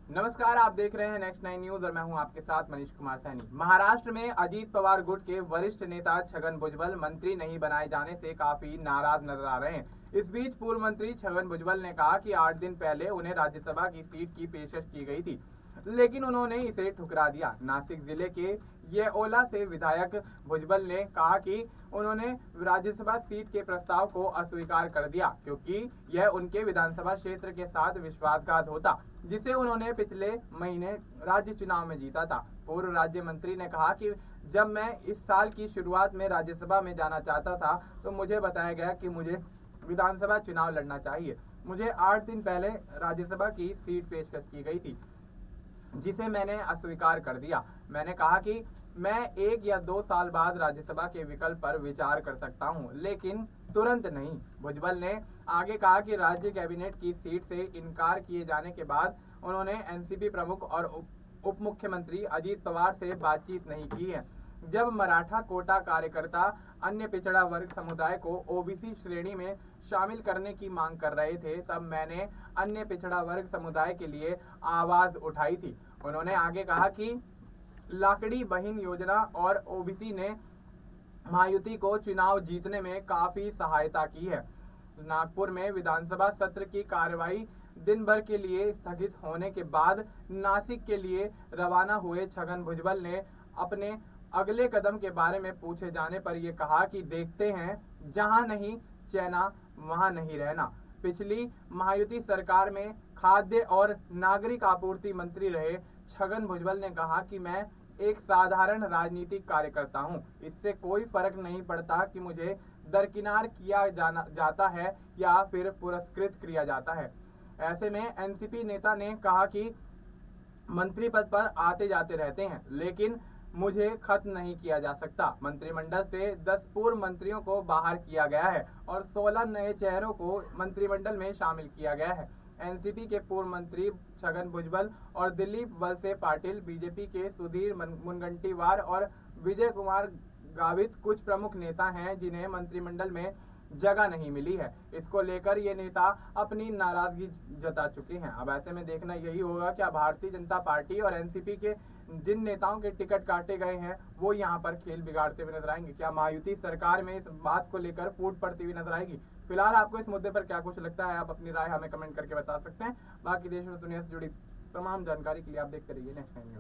नमस्कार, आप देख रहे हैं नेक्स्ट 9 न्यूज और मैं हूं आपके साथ मनीष कुमार सैनी। महाराष्ट्र में अजीत पवार गुट के वरिष्ठ नेता छगन भुजबल मंत्री नहीं बनाए जाने से काफी नाराज नजर आ रहे हैं। इस बीच पूर्व मंत्री छगन भुजबल ने कहा कि 8 दिन पहले उन्हें राज्यसभा की सीट की पेशकश की गई थी, लेकिन उन्होंने इसे ठुकरा दिया। नासिक जिले के येओला से विधायक भुजबल ने कहा कि उन्होंने राज्यसभा सीट के प्रस्ताव को अस्वीकार कर दिया क्योंकि यह उनके विधानसभा क्षेत्र के साथ विश्वासघात होता, जिसे उन्होंने पिछले महीने राज्य चुनाव में जीता था। पूर्व राज्य मंत्री ने कहा कि जब मैं इस साल की शुरुआत में राज्यसभा में जाना चाहता था तो मुझे बताया गया कि मुझे विधानसभा चुनाव लड़ना चाहिए। मुझे 8 दिन पहले राज्यसभा की सीट पेशकश की गई थी, जिसे मैंने अस्वीकार कर दिया। मैंने कहा कि मैं 1 या 2 साल बाद राज्यसभा के विकल्प पर विचार कर सकता हूं, लेकिन तुरंत नहीं। भुजबल ने आगे कहा कि राज्य कैबिनेट की सीट से इनकार किए जाने के बाद उन्होंने एनसीपी प्रमुख और उप मुख्यमंत्री अजीत पवार से बातचीत नहीं की है। जब मराठा कोटा कार्यकर्ता अन्य पिछड़ा वर्ग समुदाय को ओबीसी श्रेणी में शामिल करने की मांग कर रहे थे, तब मैंने अन्य पिछड़ा वर्ग समुदाय के लिए आवाज उठाई थी। उन्होंने आगे कहा कि लाकड़ी बहन योजना और ओबीसी ने महायुति को चुनाव जीतने में काफी सहायता की है। नागपुर में विधानसभा सत्र की कार्यवाही दिन भर के लिए स्थगित होने के बाद नासिक के लिए रवाना हुए छगन भुजबल ने अपने अगले कदम के बारे में पूछे जाने पर यह कहा कि देखते हैं, जहां नहीं चैना वहां नहीं रहना। पिछली महायुति सरकार में खाद्य और नागरिक आपूर्ति मंत्री रहे छगन भुजबल ने कहा कि मैं एक साधारण राजनीतिक कार्यकर्ता हूं। इससे कोई फर्क नहीं पड़ता कि मुझे दरकिनार किया जाता है या फिर पुरस्कृत किया जाता है। ऐसे में एनसीपी नेता ने कहा कि मंत्री पद पर आते जाते रहते हैं, लेकिन मुझे खत्म नहीं किया जा सकता। मंत्रिमंडल से 10 पूर्व मंत्रियों को बाहर किया गया है और 16 नए चेहरों को मंत्रिमंडल में शामिल किया गया है। एनसीपी के पूर्व मंत्री छगन भुजबल और दिलीप वलसे पाटिल, बीजेपी के सुधीर मुनगंटीवार और विजय कुमार गावित कुछ प्रमुख नेता हैं जिन्हें मंत्रिमंडल में जगह नहीं मिली है। इसको लेकर ये नेता अपनी नाराजगी जता चुके हैं। अब ऐसे में देखना यही होगा क्या भारतीय जनता पार्टी और एनसीपी के जिन नेताओं के टिकट काटे गए हैं वो यहाँ पर खेल बिगाड़ते हुए नजर आएंगे। क्या महायुति सरकार में इस बात को लेकर फूट पड़ती हुई नजर आएगी? फिलहाल आपको इस मुद्दे पर क्या कुछ लगता है, आप अपनी राय हमें कमेंट करके बता सकते हैं। बाकी देश और दुनिया से जुड़ी तमाम जानकारी के लिए आप देखते रहिए नेक्स्ट टाइम न्यूज।